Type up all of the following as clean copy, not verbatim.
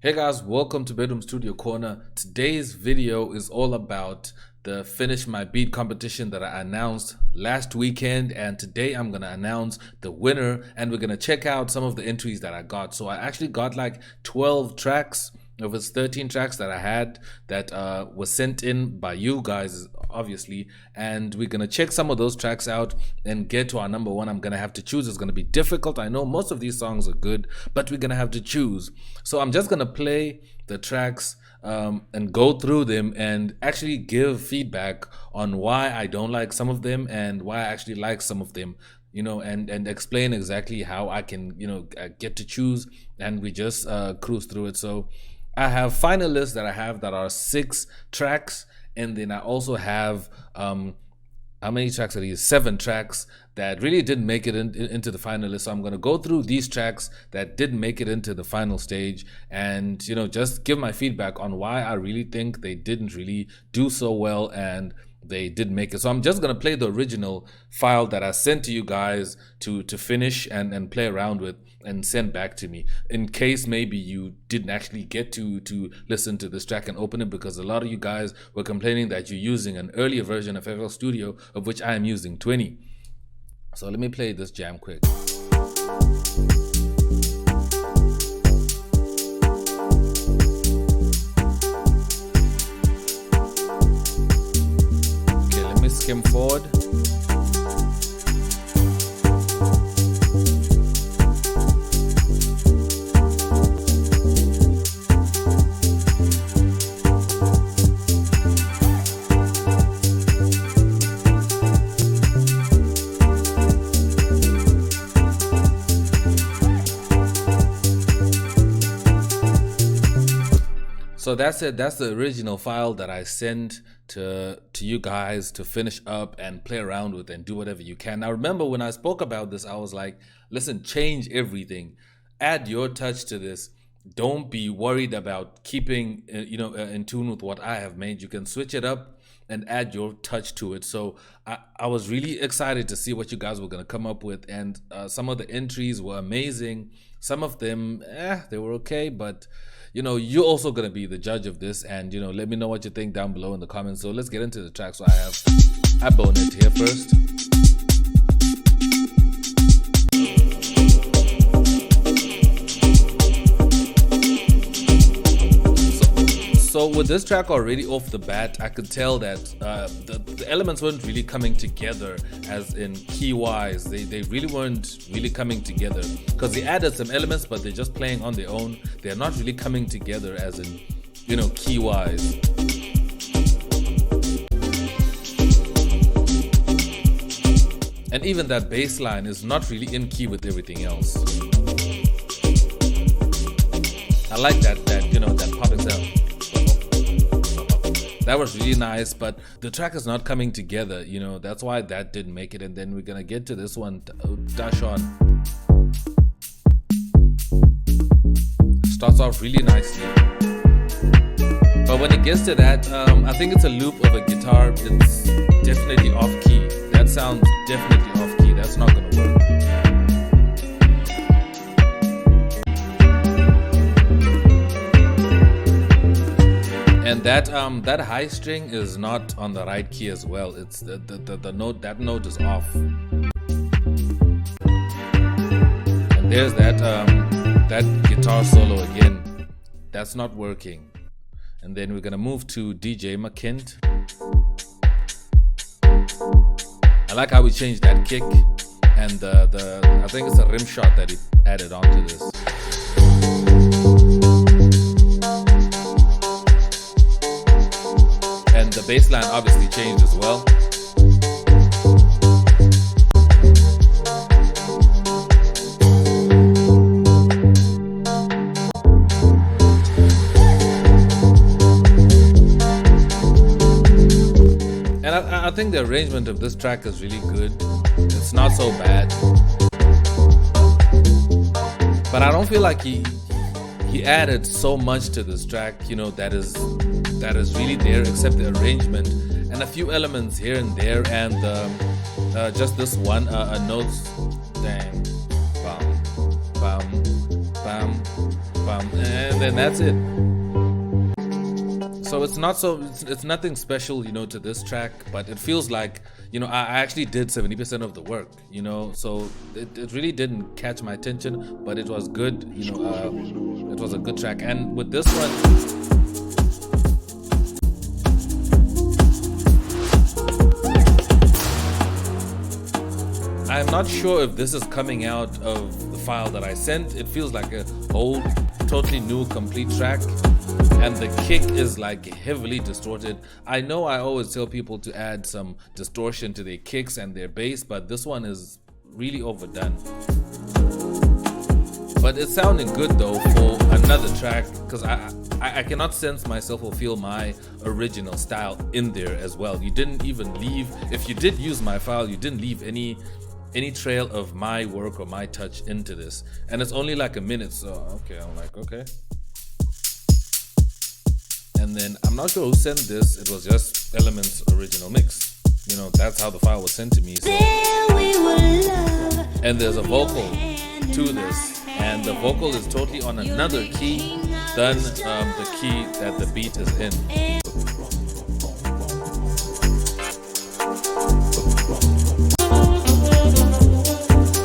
Hey guys, welcome to Bedroom Studio Corner. Today's video is all about the Finish My Beat competition that I announced last weekend, and today I'm gonna announce the winner and we're gonna check out some of the entries that I got. So I actually got like 12 tracks. It was 13 tracks that I had that was sent in by you guys, obviously, and we're gonna check some of those tracks out and get to our number one. I'm gonna have to choose. It's gonna be difficult. I know most of these songs are good, but we're gonna have to choose. So I'm just gonna play the tracks and go through them and actually give feedback on why I don't like some of them and why I actually like some of them, and explain exactly how I can, get to choose, and we just cruise through it. So I have finalists that are 6 tracks, and then I also have how many tracks are these? 7 tracks that really didn't make it into the finalists. So I'm going to go through these tracks that didn't make it into the final stage and, just give my feedback on why I really think they didn't really do so well and they didn't make it. So I'm just going to play the original file that I sent to you guys to finish and play around with and send back to me, in case maybe you didn't actually get to listen to this track and open it, because a lot of you guys were complaining that you're using an earlier version of FL Studio, of which I am using 20. So let me play this jam quick. Okay, let me skim forward. So that's it. That's the original file that I sent to you guys to finish up and play around with and do whatever you can. Now remember, when I spoke about this, I was like, listen, change everything. Add your touch to this. Don't be worried about keeping in tune with what I have made. You can switch it up and add your touch to it. So I was really excited to see what you guys were going to come up with, and some of the entries were amazing. Some of them, they were okay, but you're also going to be the judge of this, and let me know what you think down below in the comments. So let's get into the track. So I bone it here first. So with this track already off the bat, I could tell that the elements weren't really coming together, as in key-wise. They really weren't really coming together, because they added some elements, but they're just playing on their own. They're not really coming together, as in, key-wise. And even that bass line is not really in key with everything else. I like that popping sound. That was really nice, but the track is not coming together, that's why that didn't make it. And then we're gonna get to this one, Dash On. Starts off really nicely, but when it gets to that, I think it's a loop of a guitar. It's definitely off key. That sounds definitely off key. That's not gonna work. And that high string is not on the right key as well. It's the note, that note is off. And there's that guitar solo again. That's not working. And then we're gonna move to DJ McKint. I like how we changed that kick, and I think it's a rim shot that he added onto this. And the bass line obviously changed as well. And I think the arrangement of this track is really good. It's not so bad. But I don't feel like he added so much to this track, that is really there, except the arrangement and a few elements here and there, and just this one notes. Dang, bam, bam, bam, file, and then that's it. So it's nothing special, to this track, but it feels like, I actually did 70% of the work, so it really didn't catch my attention, but it was good, it was a good track. And with this one, I'm not sure if this is coming out of the file that I sent. It feels like a whole, totally new, complete track. And the kick is like heavily distorted. I know I always tell people to add some distortion to their kicks and their bass, but this one is really overdone. But it's sounding good though for another track, because I cannot sense myself or feel my original style in there as well. You didn't even leave, if you did use my file, you didn't leave any trail of my work or my touch into this. And it's only like a minute, so okay, I'm like, okay. And then I'm not sure who sent this. It was just Element's original mix. That's how the file was sent to me. So. And there's a vocal to this, and the vocal is totally on another key than the key that the beat is in.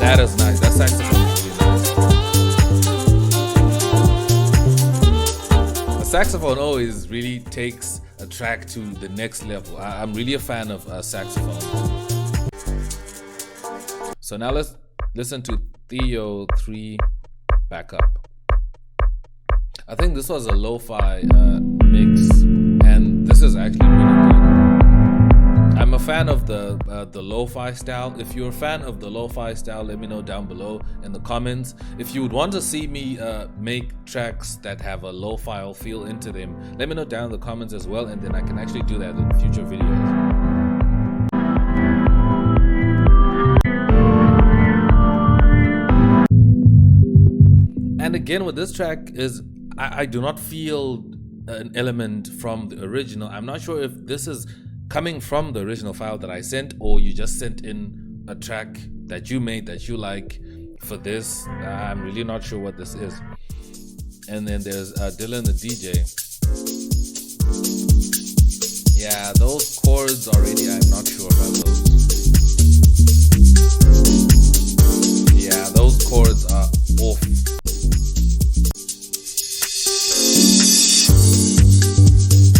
That is nice. That saxophone is really nice. A saxophone always really takes a track to the next level. I'm really a fan of saxophone. So now let's listen to Theo 3 back up. I think this was a lo-fi mix, and this is actually really good. I'm a fan of the lo-fi style. If you're a fan of the lo-fi style, let me know down below in the comments. If you would want to see me make tracks that have a lo-fi feel into them, let me know down in the comments as well, and then I can actually do that in future videos. And again, with this track is I do not feel an element from the original. I'm not sure if this is coming from the original file that I sent, or you just sent in a track that you made that you like for this. I'm really not sure what this is. And then there's Dylan the DJ. Yeah, those chords already, I'm not sure about those. Yeah, those chords are off.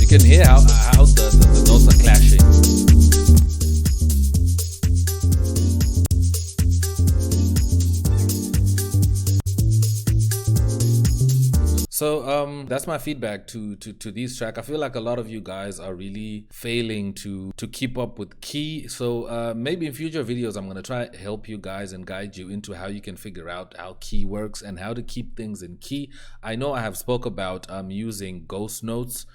You can hear how the notes are clashing. So that's my feedback to these tracks. I feel like a lot of you guys are really failing to keep up with key. So maybe in future videos I'm gonna try to help you guys and guide you into how you can figure out how key works and how to keep things in key. I know I have spoke about using ghost notes.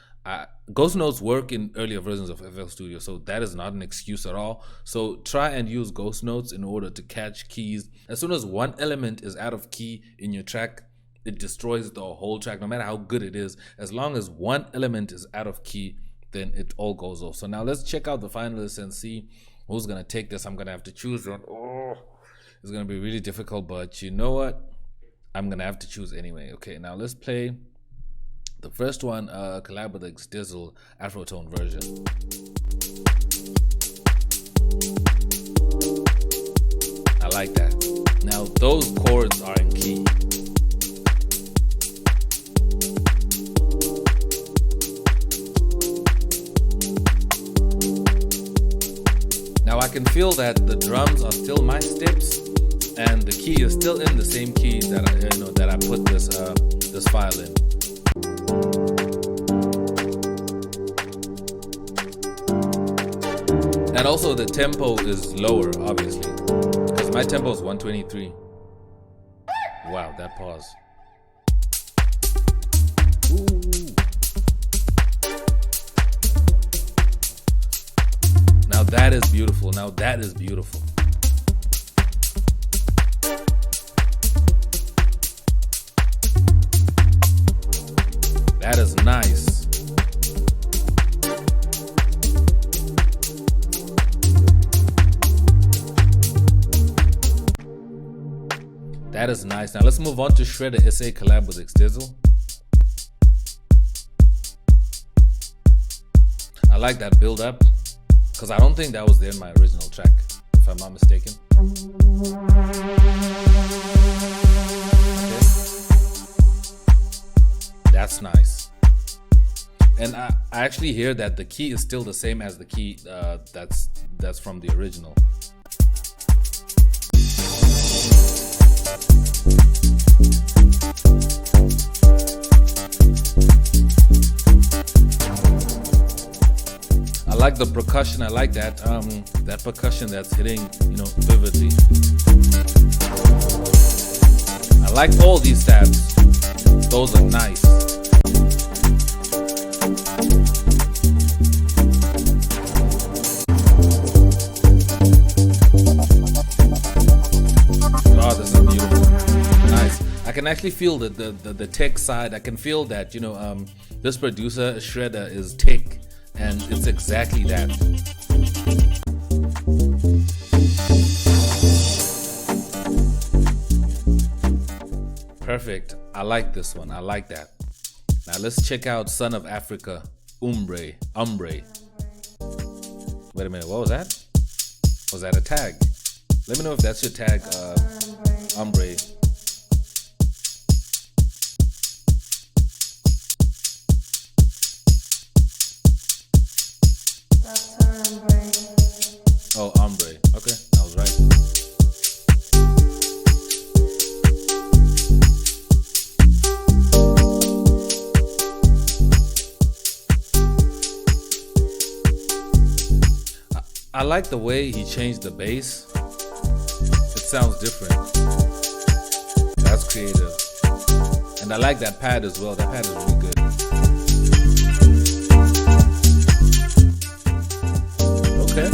Ghost notes work in earlier versions of FL Studio, so that is not an excuse at all. So try and use ghost notes in order to catch keys. As soon as one element is out of key in your track, it destroys the whole track, no matter how good it is. As long as one element is out of key, then it all goes off. So now let's check out the finalists and see who's gonna take this. I'm gonna have to choose one. Oh, it's gonna be really difficult, but you know what? I'm gonna have to choose anyway. Okay, now let's play the first one, collab with XDizzle Afrotone version. I like that. Now those chords are in key. Now I can feel that the drums are still my steps, and the key is still in the same key that I put this file in. And also the tempo is lower, obviously, because my tempo is 123. Wow, that pause. Ooh. Now that is beautiful. Now that is beautiful. That is nice. That is nice. Now let's move on to Shredder SA collab with XDizzle. I like that build up, because I don't think that was there in my original track, if I'm not mistaken. Okay. That's nice. And I actually hear that the key is still the same as the key that's from the original. I like the percussion. I like that that percussion that's hitting, vividly. I like all these stabs. Those are nice. Oh, this is beautiful. Nice. I can actually feel the tech side. I can feel that, this producer, Shredder, is tech. And it's exactly that. Perfect. I like this one. I like that. Now let's check out Son of Africa, Umbre. Wait a minute. What was that? Was that a tag? Let me know if that's your tag, Umbre. Oh, Ombre. Okay, I was right. I like the way he changed the bass. It sounds different. That's creative. And I like that pad as well. That pad is really good. Okay.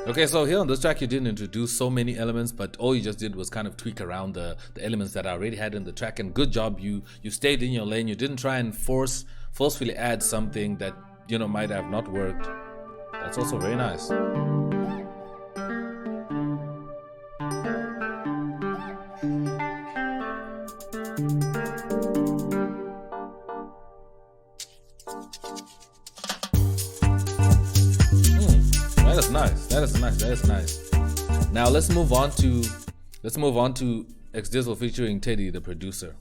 Okay, so here on this track you didn't introduce so many elements, but all you just did was kind of tweak around the elements that I already had in the track. And good job, you stayed in your lane. You didn't try and forcefully add something that might have not worked. That's also very nice. That is nice. Now let's move on to XDizzle featuring Teddy, the producer.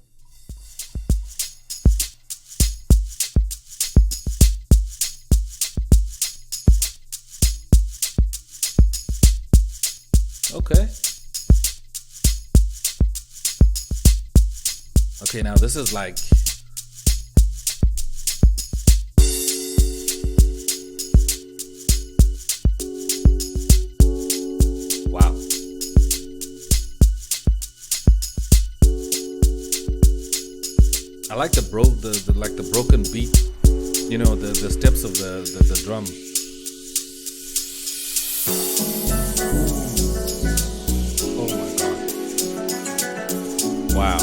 Okay, now this is like, wow. I like the broken beat, the steps of the drum. Oh my god. Wow.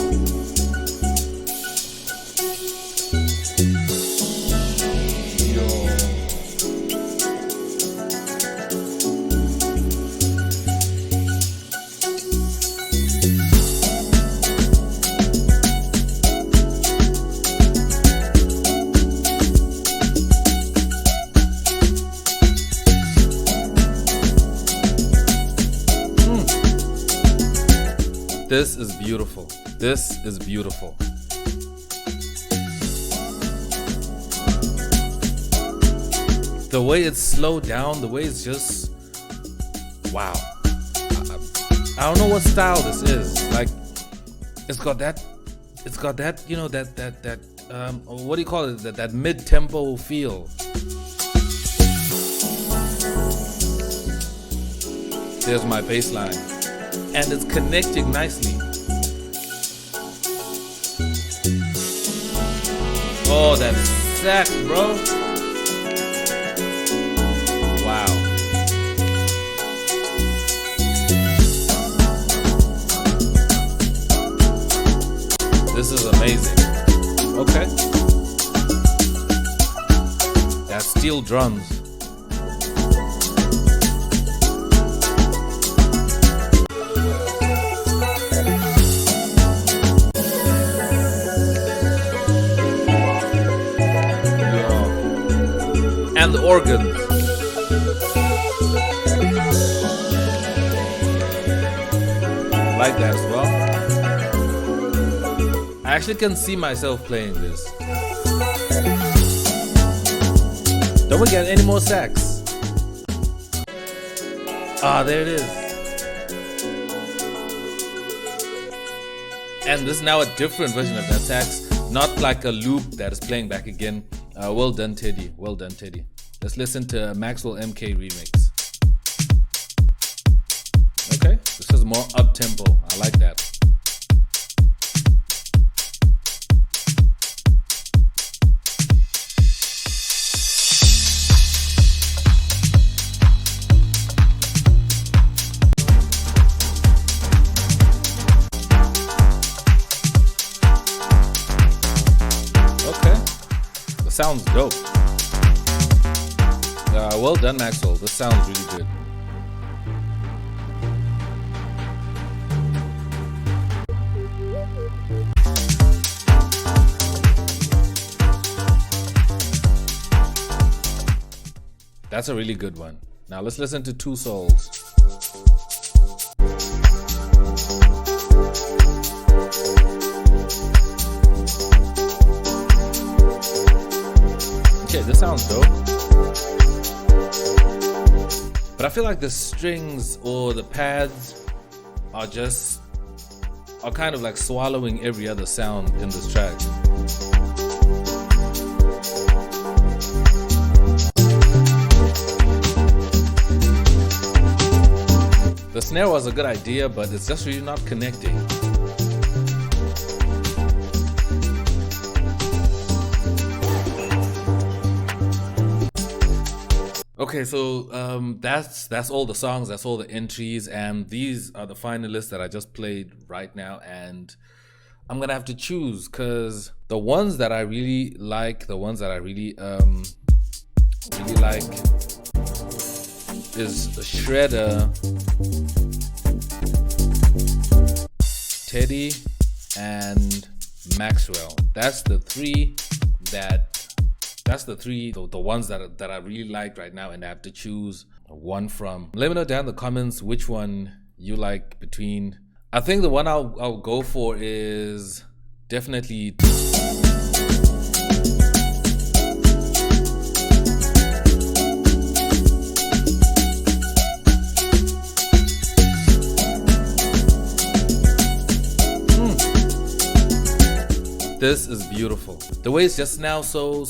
This is beautiful. This is beautiful. The way it's slowed down, the way it's just, wow. I don't know what style this is. Like, it's got that, what do you call it? That mid-tempo feel. There's my bass line. And it's connecting nicely. Oh, that sax, bro. Wow. This is amazing. Okay. That's steel drums. the organs. I like that as well. I actually can see myself playing this. Don't we get any more sax? Ah, there it is. And this is now a different version of that sax, not like a loop that is playing back again. Well done, Teddy. Well done, Teddy. Let's listen to Maxwell MK remix. Okay, this is more up tempo. I like that. Sounds dope. Well done, Maxwell. This sounds really good. That's a really good one. Now let's listen to Two Souls. Okay, this sounds dope. But I feel like the strings or the pads are kind of like swallowing every other sound in this track. The snare was a good idea, but it's just really not connecting. Okay, so that's all the songs, that's all the entries, and these are the finalists that I just played right now. And I'm gonna have to choose, because the ones that I really like, the ones that I really like is Shredder, Teddy, and Maxwell. That's the ones that I really like right now, and I have to choose one from. Let me know down in the comments which one you like between. I think the one I'll go for is definitely This is beautiful. The way it's just now so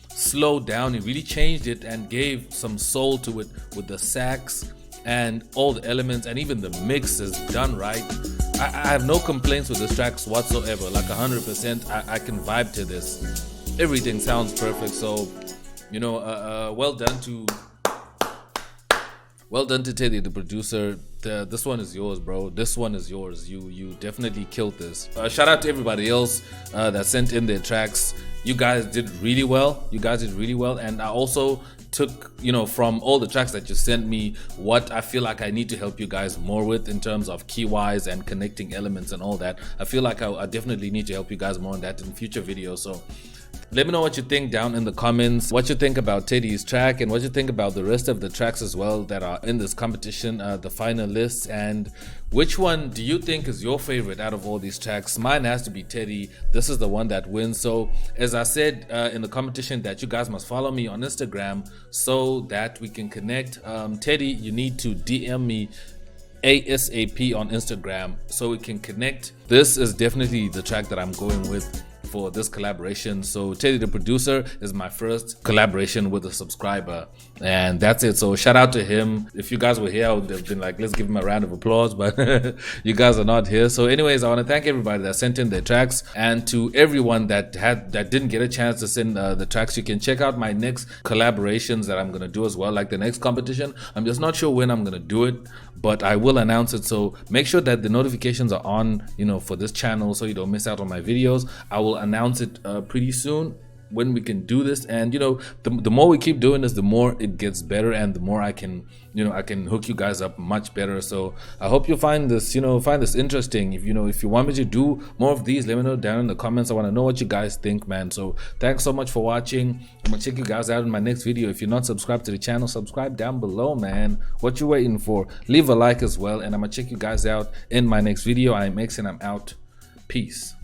slowed down, it really changed it and gave some soul to it with the sax and all the elements, and even the mix is done right. I have no complaints with the tracks whatsoever. Like 100%, I can vibe to this. Everything sounds perfect. So, you know, well done to Teddy, the producer. This one is yours, bro. This one is yours. You definitely killed this. Shout out to everybody else that sent in their tracks. You guys did really well. And I also took, you know, from all the tracks that you sent me, what I feel like I need to help you guys more with in terms of key-wise and connecting elements and all that. I feel like I definitely need to help you guys more on that in future videos. So let me know what you think down in the comments, what you think about Teddy's track, and what you think about the rest of the tracks as well that are in this competition, the finalists, and which one do you think is your favorite out of all these tracks. Mine has to be Teddy. This is the one that wins. So as I said in the competition, that you guys must follow me on Instagram so that we can connect. Teddy, you need to DM me ASAP on Instagram so we can connect. This is definitely the track that I'm going with for this collaboration. So Teddy, the producer, is my first collaboration with a subscriber, and that's it. So shout out to him. If you guys were here, I would have been like, let's give him a round of applause, but you guys are not here. So anyways, I want to thank everybody that sent in their tracks, and to everyone that didn't get a chance to send the tracks, you can check out my next collaborations that I'm gonna do as well, like the next competition. I'm just not sure when I'm gonna do it, but I will announce it. So make sure that the notifications are on, you know, for this channel so you don't miss out on my videos. I will announce it pretty soon. when we can do this. And the more we keep doing this, the more it gets better, and the more I can hook you guys up much better. So I hope you find this interesting. If you want me to do more of these, let me know down in the comments. I want to know what you guys think, man. So thanks so much for watching. I'm gonna check you guys out in my next video. If you're not subscribed to the channel, subscribe down below, man. What you waiting for? Leave a like as well, and I'm gonna check you guys out in my next video. I'm X and I'm out. Peace.